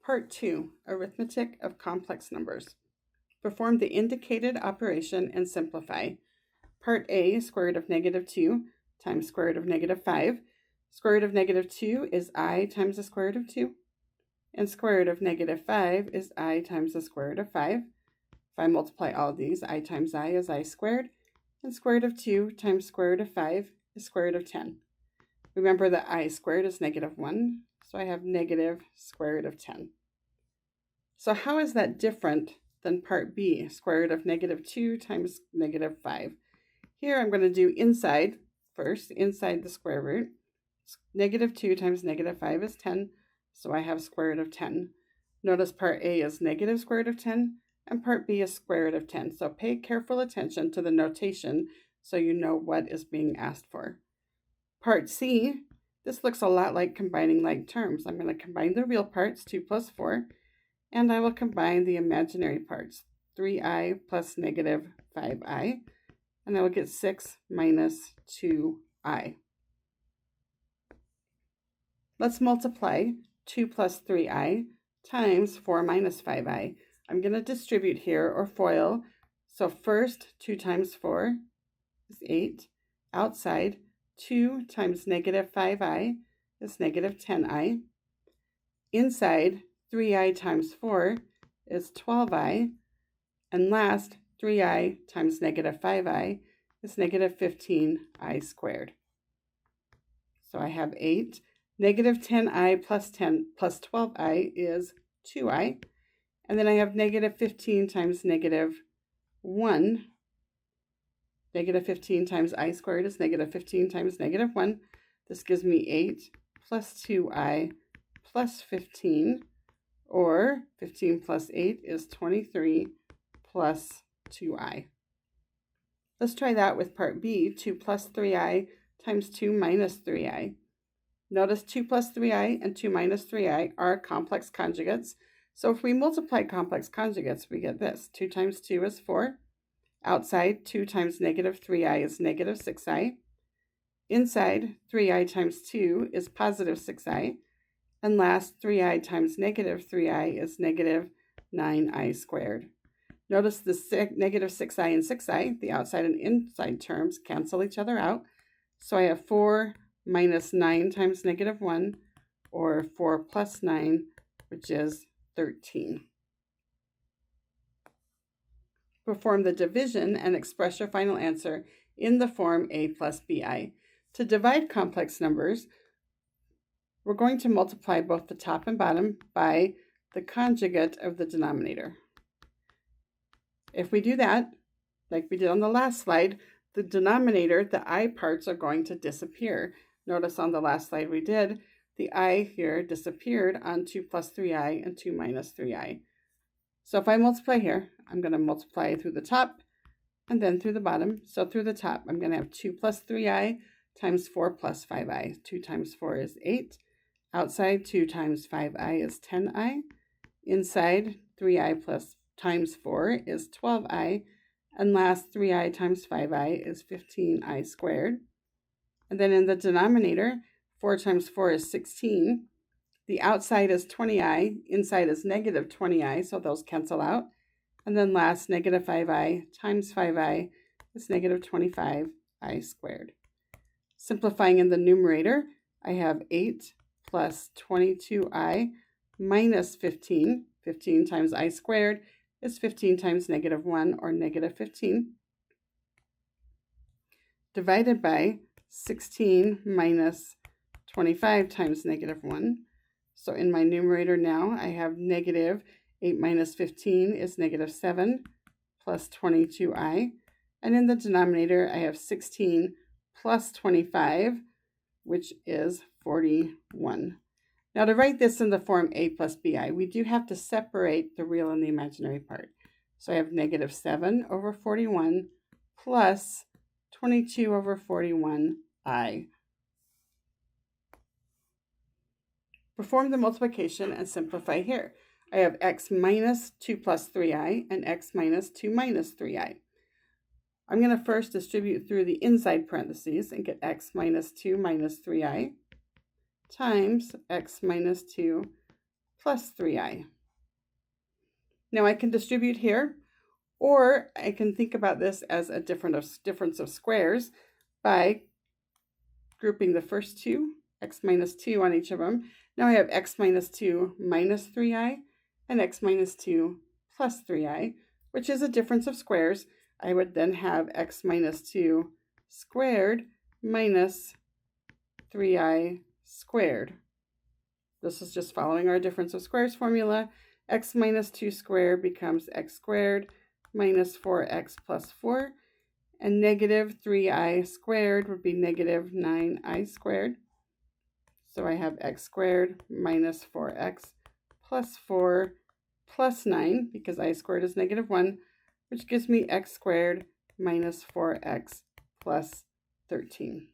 Part 2, Arithmetic of Complex Numbers. Perform the indicated operation and simplify. Part A, square root of negative 2 times square root of negative 5. Square root of negative 2 is I times the square root of 2. And square root of negative 5 is I times the square root of 5. If I multiply all of these, I times I is I squared. And square root of 2 times square root of 5 is square root of 10. Remember that I squared is negative 1, so I have negative square root of 10. So how is that different than part B, square root of negative 2 times negative 5? Here I'm going to do inside first, inside the square root. Negative 2 times negative 5 is 10, so I have square root of 10. Notice part A is negative square root of 10, and part B is square root of 10. So pay careful attention to the notation so you know what is being asked for. Part C, this looks a lot like combining like terms. I'm going to combine the real parts, 2 plus 4, and I will combine the imaginary parts, 3i plus negative 5i, and I will get 6 minus 2i. Let's multiply 2 plus 3i times 4 minus 5i. I'm going to distribute here or FOIL. So first, 2 times 4 is 8. Outside, 2 times negative 5i is negative 10i. Inside, 3i times 4 is 12i. And last, 3i times negative 5i is negative 15i squared. So I have 8. Negative 10i plus 10 plus 12i is 2i. And then I have negative 15 times negative 1. Negative 15 times I squared is negative 15 times negative 1. This gives me 8 plus 2i plus 15, or 15 plus 8 is 23 plus 2i. Let's try that with part B, 2 plus 3i times 2 minus 3i. Notice 2 plus 3i and 2 minus 3i are complex conjugates. So if we multiply complex conjugates, we get this. 2 times 2 is 4. Outside, 2 times negative 3i is negative 6i. Inside, 3i times 2 is positive 6i. And last, 3i times negative 3i is negative 9i squared. Notice the negative 6i and 6i, the outside and inside terms, cancel each other out. So I have 4 minus 9 times negative 1, or 4 plus 9, which is 13. Perform the division and express your final answer in the form a plus bi. To divide complex numbers, we're going to multiply both the top and bottom by the conjugate of the denominator. If we do that, like we did on the last slide, the denominator, the I parts, are going to disappear. Notice on the last slide we did, the I here disappeared on 2 plus 3i and 2 minus 3i. So if I multiply here, I'm going to multiply through the top and then through the bottom. So through the top, I'm going to have 2 plus 3i times 4 plus 5i. 2 times 4 is 8. Outside, 2 times 5i is 10i. Inside, 3i plus times 4 is 12i. And last, 3i times 5i is 15i squared. And then in the denominator, 4 times 4 is 16. The outside is 20i, inside is negative 20i, so those cancel out. And then last, negative 5i times 5i is negative 25i squared. Simplifying in the numerator, I have 8 plus 22i minus 15. 15 times I squared is 15 times negative 1, or negative 15, divided by 16 minus 25 times negative 1. So in my numerator now, I have negative 8 minus 15 is negative 7 plus 22i. And in the denominator, I have 16 plus 25, which is 41. Now to write this in the form a plus bi, we do have to separate the real and the imaginary part. So I have negative 7 over 41 plus 22 over 41i. Perform the multiplication and simplify here. I have x minus 2 plus 3i and x minus 2 minus 3i. I'm going to first distribute through the inside parentheses and get x minus 2 minus 3i times x minus 2 plus 3i. Now I can distribute here, or I can think about this as a difference of squares by grouping the first two, x minus 2 on each of them. Now I have x minus 2 minus 3i and x minus 2 plus 3i, which is a difference of squares. I would then have x minus 2 squared minus 3i squared. This is just following our difference of squares formula. X minus 2 squared becomes x squared minus 4x plus 4. And negative 3i squared would be negative 9i squared. So I have x squared minus 4x plus 4 plus 9, because I squared is negative 1, which gives me x squared minus 4x plus 13.